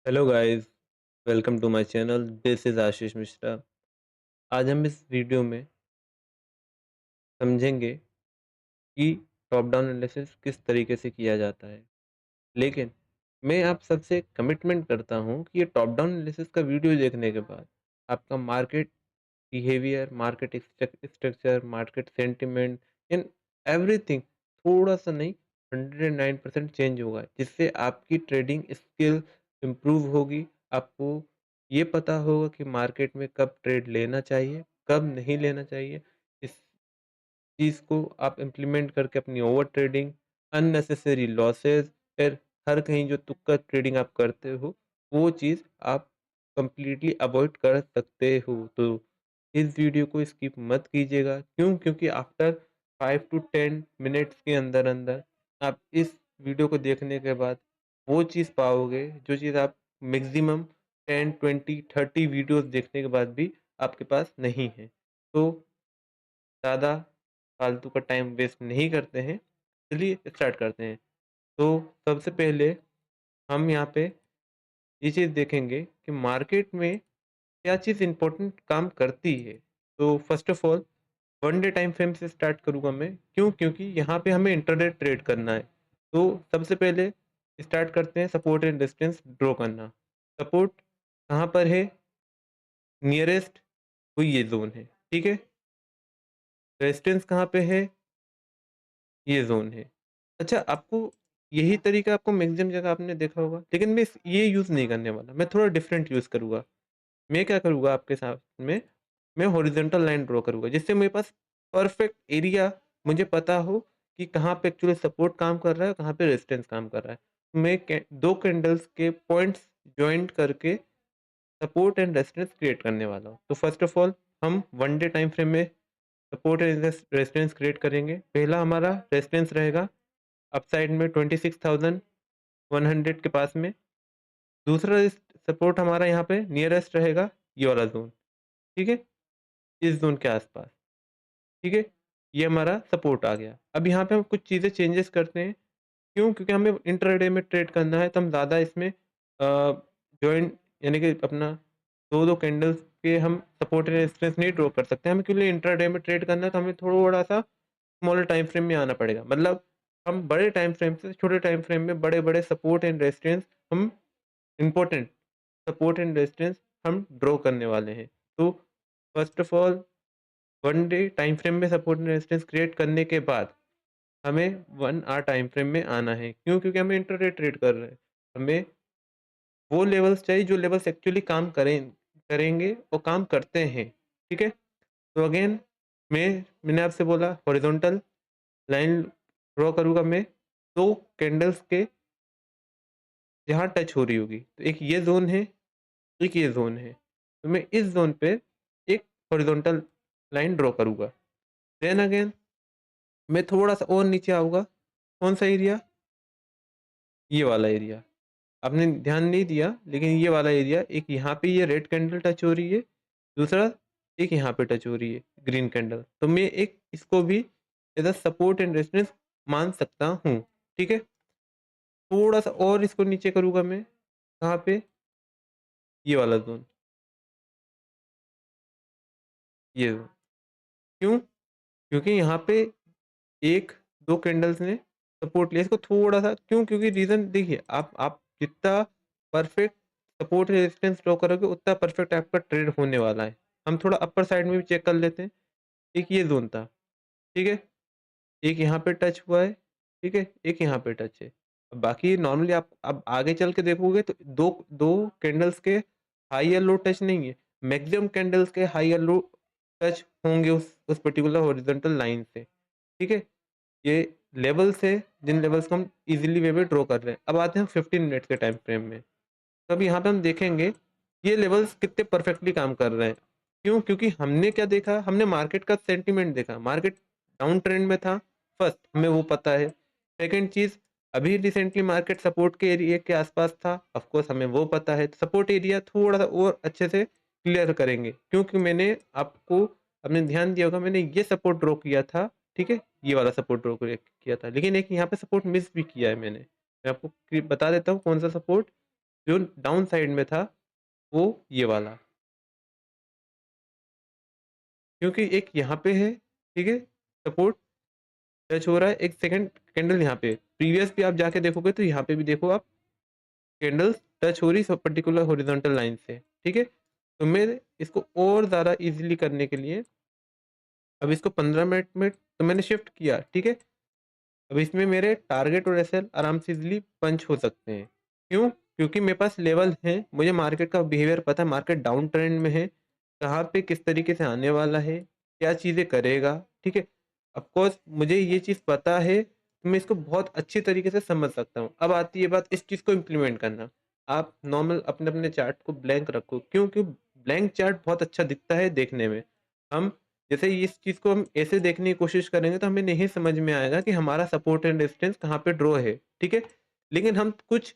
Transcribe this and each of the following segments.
Hello guys, welcome to my channel. This is Ashish Mishra. आज हम इस वीडियो में समझेंगे कि टॉप डाउन एनालिसिस किस तरीके से किया जाता है। लेकिन मैं आप सबसे कमिटमेंट करता हूँ कि ये टॉप डाउन एनालिसिस का वीडियो देखने के बाद आपका market behaviour, market structure, market sentiment in everything थोड़ा सा नहीं 109% चेंज होगा, जिससे आपकी ट्रेडिंग स्किल इम्प्रूव होगी। आपको ये पता होगा कि मार्केट में कब ट्रेड लेना चाहिए, कब नहीं लेना चाहिए। इस चीज़ को आप इम्प्लीमेंट करके अपनी ओवर ट्रेडिंग, अननेसेसरी लॉसेस, फिर हर कहीं जो तुक्का ट्रेडिंग आप करते हो, वो चीज़ आप कंप्लीटली अवॉइड कर सकते हो। तो इस वीडियो को स्किप मत कीजिएगा। क्यों? क्योंकि आफ्टर 5 टू 10 मिनट्स के अंदर-अंदर आप इस वीडियो को देखने के बाद वो चीज़ पाओगे, जो चीज़ आप मैक्सिमम 10, 20, 30 वीडियोज़ देखने के बाद भी आपके पास नहीं है। तो ज़्यादा फालतू का टाइम वेस्ट नहीं करते हैं, चलिए स्टार्ट करते हैं। तो सबसे पहले हम यहाँ पे ये चीज़ देखेंगे कि मार्केट में क्या चीज़ इम्पोर्टेंट काम करती है। तो first of all one day time frame से स्टार्ट करूँगा मैं। क्यों? क्योंकि यहाँ पे हमें इंट्राडे ट्रेड करना है। तो सबसे पहले स्टार्ट करते हैं सपोर्ट एंड रेजिस्टेंस ड्रॉ करना। सपोर्ट कहाँ पर है? नियरेस्ट तो ये ज़ोन है, ठीक है? रेजिस्टेंस कहाँ पे है? ये ज़ोन है। अच्छा, आपको यही तरीका आपको मैक्सिमम जगह आपने देखा होगा, लेकिन मैं ये यूज़ नहीं करने वाला, मैं थोड़ा डिफरेंट यूज़ करूँगा। मैं क्या करूँगा आपके साथ में, मैं हॉरिज़ॉन्टल लाइन ड्रॉ करूँगा, जिससे मेरे पास परफेक्ट एरिया मुझे पता हो कि कहाँ पे एक्चुअली सपोर्ट काम कर रहा है, कहाँ पे रेजिस्टेंस काम कर रहा है। मैं कै 2 कैंडल्स के पॉइंट्स जॉइंट करके सपोर्ट एंड रेजिस्टेंस क्रिएट करने वाला हूँ। तो फर्स्ट ऑफ ऑल हम 1 डे टाइम फ्रेम में सपोर्ट एंड रेजिस्टेंस क्रिएट करेंगे। पहला हमारा रेजिस्टेंस रहेगा अपसाइड में 26,100 के पास में। दूसरा सपोर्ट हमारा यहाँ पे नियरेस्ट रहेगा ये वाला ज़ोन, ठीक है? इस ज़ोन के आस-पास, ठीक है? ये हमारा सपोर्ट आ गया। अब यहाँ पे हम कुछ चीज़ें चेंजेस करते हैं। क्यों? क्योंकि हमें इंट्राडे में ट्रेड करना है, तो हम ज़्यादा इसमें जॉइंट यानी कि अपना 2-2 कैंडल्स के हम सपोर्ट एंड रेजिस्टेंस नहीं ड्रॉ कर सकते। हमें क्योंकि इंट्राडे में ट्रेड करना है, तो हमें थोड़ा-सा स्मॉलर टाइम फ्रेम में आना पड़ेगा। मतलब हम बड़े टाइम फ्रेम से छोटे टाइम फ्रेम में बड़े-बड़े सपोर्ट एंड रेजिस्टेंस हम इम्पोर्टेंट सपोर्ट एंड रेजिस्टेंस हम ड्रॉ करने वाले हैं। तो first of all 1 day time frame में सपोर्ट एंड रेजिस्टेंस क्रिएट करने के बाद हमें 1 आवर टाइम फ्रेम में आना है। क्यों? क्योंकि हमें इंट्राडे ट्रेड कर रहे हैं। हमें वो लेवल्स चाहिए जो लेवल्स एक्चुअली काम करेंगे और काम करते हैं, ठीक है? तो अगेन मैंने आपसे बोला हॉरिजॉन्टल लाइन ड्रॉ करूँगा मैं 2 कैंडल्स के जहाँ टच हो रही होगी। तो एक ये ज़ोन है, एक ये ज़ोन है। तो मैं इस ज़ोन पे एक हॉरिजॉन्टल लाइन ड्रॉ करूँगा। देन अगेन मैं थोड़ा-सा और नीचे आऊँगा। कौन-सा एरिया? ये वाला एरिया। आपने ध्यान नहीं दिया, लेकिन ये वाला एरिया, एक यहाँ पे ये रेड कैंडल टच हो रही है, दूसरा एक यहाँ पे टच हो रही है ग्रीन कैंडल। तो मैं एक इसको भी as a support and resistance मान सकता हूँ, ठीक है? थोड़ा-सा और इसको नीचे करूँगा मैं, कहाँ पे? ये वाला ज़ोन, ये ज़ोन। क्यों? क्योंकि यहाँ पे 1-2 कैंडल्स ने सपोर्ट लिया। इसको थोड़ा-सा क्यों? क्योंकि रीज़न देखिए, आप जितना परफेक्ट सपोर्ट रेजिस्टेंस ड्रॉ करोगे, उतना परफेक्ट आपका ट्रेड होने वाला है। हम थोड़ा अपर साइड में भी चेक कर लेते हैं। एक ये ज़ोन था, ठीक है? एक यहाँ पे टच हुआ है, ठीक है? एक यहाँ पे टच है। अब बाकी नॉर्मली आप अब आगे चल के देखोगे तो 2 कैंडल्स के हाई या लो टच नहीं है। मैक्सिमम कैंडल्स के हाई या लो टच होंगे उस पर्टिकुलर हॉरिजॉन्टल लाइन से, ठीक है? ये लेवल्स है, जिन लेवल्स को हम इज़िली वे में ड्रॉ कर रहे हैं। अब आते हैं 15 मिनट्स के टाइम फ्रेम में। तो अब यहाँ पे हम देखेंगे ये लेवल्स कितने परफेक्टली काम कर रहे हैं। क्यों? क्योंकि हमने क्या देखा? हमने मार्केट का सेंटीमेंट देखा। मार्केट डाउन ट्रेंड में था, फर्स्ट हमें वो पता है। सेकंड चीज़, अभी रिसेंटली मार्केट सपोर्ट के एरिया के आसपास था, ऑफ कोर्स हमें वो पता है। सपोर्ट एरिया थोड़ा-सा और अच्छे से क्लियर करेंगे, क्योंकि मैंने आपको आपने ध्यान दिया होगा, मैंने ये सपोर्ट ड्रॉ किया था, ठीक है? ये वाला सपोर्ट ड्रॉ किया था। लेकिन एक यहाँ पे सपोर्ट मिस भी किया है मैंने। मैं आपको बता देता हूँ कौन-सा सपोर्ट। जो डाउन साइड में था वो ये वाला, क्योंकि एक यहाँ पे है, ठीक है, सपोर्ट टच हो रहा है, एक सेकंड कैंडल यहाँ पे, प्रीवियस भी आप जाके देखोगे तो यहाँ पे भी देखो आप, कैंडल्स टच हो रही सब पर्टिकुलर हॉरिजॉन्टल लाइन से, ठीक है। तो मैं इसको और ज़्यादा इजीली करने के लिए अब इसको 15 मिनट में तो मैंने शिफ्ट किया, ठीक है। अब इसमें मेरे टारगेट और एसएल आराम से इजीली पंच हो सकते हैं। क्यों? क्योंकि मेरे पास लेवल है, मुझे मार्केट का बिहेवियर पता है, मार्केट डाउन ट्रेंड में है, कहाँ पे किस तरीके से आने वाला है, क्या चीज़ें करेगा, ठीक है। ऑफ कोर्स मुझे ये चीज़ पता है, तो मैं इसको बहुत अच्छी तरीके से समझ सकता हूँ। अब आती है बात इस चीज़ को इम्प्लीमेंट करना। आप नॉर्मल अपने अपने चार्ट को ब्लैंक रखो, क्यों? क्यों ब्लैंक चार्ट बहुत अच्छा दिखता है देखने में। हम जैसे इस चीज़ को हम ऐसे देखने की कोशिश करेंगे तो हमें नहीं समझ में आएगा कि हमारा सपोर्ट एंड रेजिस्टेंस कहाँ पे ड्रॉ है, ठीक है। लेकिन हम कुछ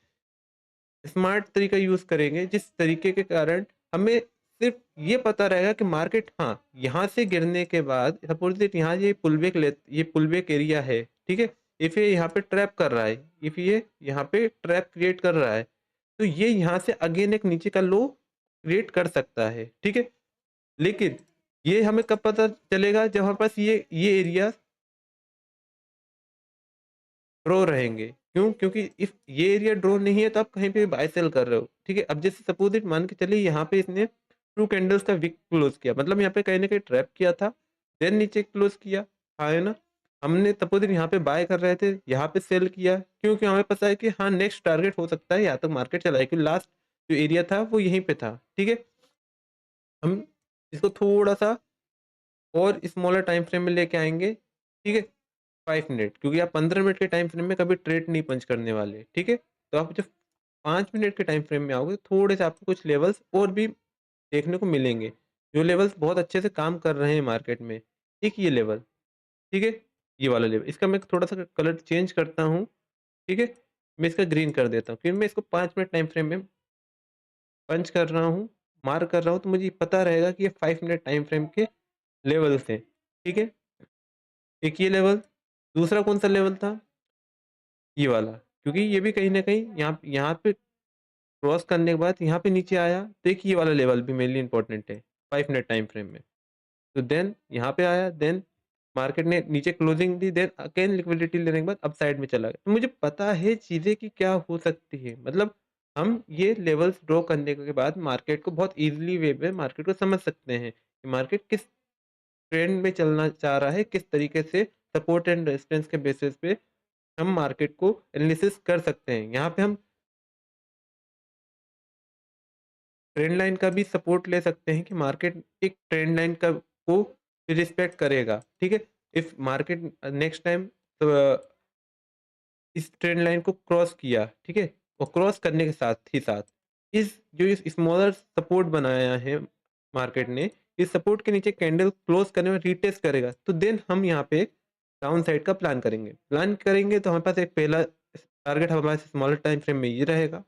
स्मार्ट तरीका यूज़ करेंगे जिस तरीके के कारण हमें सिर्फ ये पता रहेगा कि मार्केट, हाँ, यहाँ से गिरने के बाद सपोज दैट यहाँ ये पुलबैक एरिया है, ठीक है। इफ ये यहाँ पे ट्रैप कर रहा है, इफ ये यहाँ पे ट्रैप क्रिएट कर रहा है, तो ये यहाँ से अगेन एक नीचे का लो क्रिएट कर सकता है, ठीक है। लेकिन ये हमें कब पता चलेगा? जब हमारे पास ये एरिया ड्रॉ रहेंगे। क्यों? क्योंकि इफ ये एरिया ड्रॉ नहीं है तो आप कहीं पे बाय सेल कर रहे हो, ठीक है। अब जैसे सपोज इट मान के चलिए यहाँ पे इसने 2 कैंडल्स का विक क्लोज किया, मतलब यहाँ पे कहीं ना कहीं ट्रैप किया था, देन नीचे क्लोज किया, हाँ है ना। हमने सपोज इट यहाँ पे बाय कर रहे थे, यहाँ पे सेल किया, क्योंकि हमें पता है कि हाँ नेक्स्ट टारगेट हो सकता है यहाँ तक मार्केट चला है, क्योंकि लास्ट जो एरिया था वो यहीं पे था, ठीक है। हम इसको थोड़ा सा और स्मॉलर टाइम फ्रेम में लेके आएंगे, ठीक है। 5 मिनट, क्योंकि आप 15 मिनट के टाइम फ्रेम में कभी ट्रेड नहीं पंच करने वाले, ठीक है। तो आप जब 5 मिनट के टाइम फ्रेम में आओगे तो थोड़े से आपको कुछ लेवल्स और भी देखने को मिलेंगे, जो लेवल्स बहुत अच्छे से काम कर रहे हैं मार्केट में। एक ये लेवल, ठीक है, ये वाला लेवल, इसका मैं थोड़ा सा कलर चेंज करता हूँ, ठीक है। मैं इसका ग्रीन कर देता हूँ, क्योंकि मैं इसको 5 मिनट टाइम फ्रेम में पंच कर रहा हूँ, मार्क कर रहा हूँ, तो मुझे पता रहेगा कि ये 5 मिनट टाइम फ्रेम के लेवल्स हैं, ठीक है। एक ये लेवल, दूसरा कौन सा लेवल था? ये वाला, क्योंकि ये भी कहीं न कहीं यहाँ यहाँ पे क्रॉस करने के बाद यहाँ पे नीचे आया, तो एक ये वाला लेवल भी मेरे लिए इम्पोर्टेंट है 5 मिनट टाइम फ्रेम में। तो देन यहाँ पे आया, देन मार्केट ने नीचे क्लोजिंग दी, देन अगेन लिक्विडिटी लेने के बाद अप साइड में चला गया। तो मुझे पता है चीज़ें कि क्या हो सकती है, मतलब हम ये लेवल्स ड्रॉ करने के बाद मार्केट को बहुत ईज़िली वे में मार्केट को समझ सकते हैं कि मार्केट किस ट्रेंड में चलना चाह रहा है, किस तरीके से सपोर्ट एंड रेजिस्टेंस के बेसिस पे हम मार्केट को एनालिसिस कर सकते हैं। यहाँ पे हम ट्रेंड लाइन का भी सपोर्ट ले सकते हैं कि मार्केट एक ट्रेंड लाइन का को रिस्पेक्ट करेगा, ठीक है। इफ मार्केट नेक्स्ट टाइम इस ट्रेंड लाइन को क्रॉस किया, ठीक है, और क्रॉस करने के साथ ही साथ इस स्मॉलर सपोर्ट बनाया है मार्केट ने, इस सपोर्ट के नीचे कैंडल क्लोज करने में रीटेस्ट करेगा, तो देन हम यहाँ पे डाउन साइड का प्लान करेंगे तो हमारे पास एक पहला टारगेट हमारे पास स्मॉलर टाइम फ्रेम में ये रहेगा,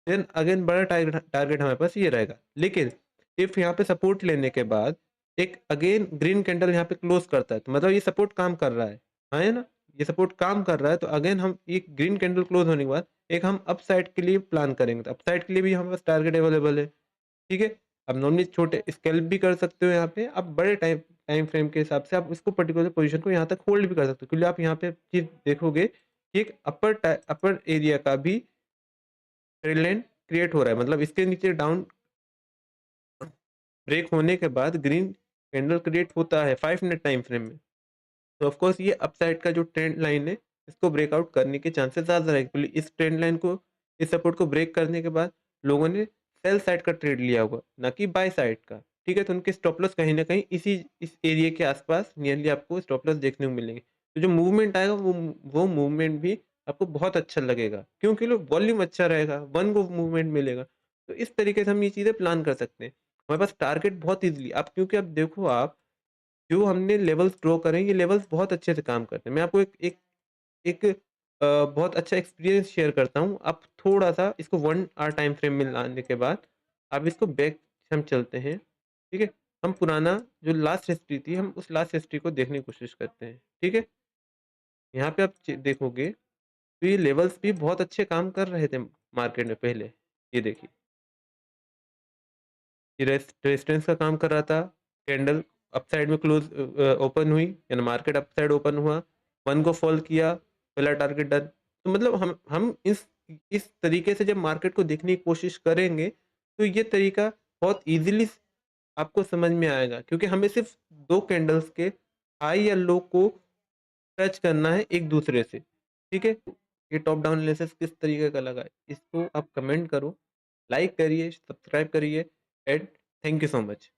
देन अगेन बड़ा टारगेट टारगेट हमारे पास ये रहेगा। लेकिन इफ यहाँ पे सपोर्ट लेने के बाद एक अगेन ग्रीन कैंडल यहाँ पे क्लोज करता है, तो मतलब ये सपोर्ट काम कर रहा है, हाँ है ना। ये सपोर्ट काम कर रहा है, तो अगेन हम एक ग्रीन कैंडल क्लोज होने के बाद एक हम अप साइड के लिए प्लान करेंगे, तो अप साइड के लिए भी हमारे पास टारगेट अवेलेबल है, ठीक है। अब नॉर्मली छोटे स्केल्प भी कर सकते हो, यहाँ पे आप बड़े टाइम टाइम फ्रेम के हिसाब से आप इसको पर्टिकुलर पोजीशन को यहाँ तक होल्ड भी कर सकते हो, क्योंकि आप यहाँ पे चीज देखोगे कि एक अपर एरिया का भी ट्रेल लाइन क्रिएट हो रहा है, मतलब इसके नीचे डाउन ब्रेक होने के बाद ग्रीन कैंडल क्रिएट होता है 5 मिनट टाइम फ्रेम में। तो ऑफ कोर्स ये अपसाइड का जो ट्रेंड लाइन है, इसको ब्रेकआउट करने के चांसेस ज़्यादा रहेंगे, क्योंकि इस ट्रेंड लाइन को, इस सपोर्ट को ब्रेक करने के बाद लोगों ने सेल साइड का ट्रेड लिया होगा, ना कि बाय साइड का, ठीक है। तो उनके स्टॉप लॉस कहीं ना कहीं इस एरिया के आसपास नियरली आपको स्टॉप लॉस देखने को मिलेंगे। तो जो मूवमेंट आएगा वो मूवमेंट भी आपको बहुत अच्छा लगेगा, क्योंकि लो वॉल्यूम अच्छा रहेगा, वन को मूवमेंट मिलेगा। तो इस तरीके से हम ये चीज़ें प्लान कर सकते हैं। हमारे पास टारगेट बहुत ईजिली, आप क्योंकि आप देखो, आप जो हमने लेवल्स ड्रॉ करे हैं, ये लेवल्स बहुत अच्छे से काम करते हैं। मैं आपको एक बहुत अच्छा एक्सपीरियंस शेयर करता हूँ। आप थोड़ा-सा इसको 1 आवर टाइम फ्रेम में लाने के बाद, आप इसको बैक हम चलते हैं, ठीक है? हम पुराना जो लास्ट हिस्ट्री थी, हम उस लास्ट हिस्ट्री को देखने की कोशिश करते हैं, ठीक है? यहाँ पे आप च देखोगे, तो ये लेवल्स भी बहुत अच्छे काम कर रहे थे मार्केट में पहले, ये देखिए, ये रेजिस्टेंस का काम कर रहा था, कैंडल अप साइड में ओपन हुई, यानी मार्केट अप साइड ओपन हुआ, 1 को फॉल किया, पहला टारगेट डन। तो मतलब हम इस तरीके से जब मार्केट को देखने की कोशिश करेंगे, तो ये तरीका बहुत ईज़िली आपको समझ में आएगा, क्योंकि हमें सिर्फ़ 2 कैंडल्स के हाई या लो को टच करना है एक दूसरे से, ठीक है? ये टॉप डाउन एनालिसिस किस तरीके का लगा, इसको आप कमेंट करो, लाइक करिए, सब्सक्राइब करिए and thank you so much.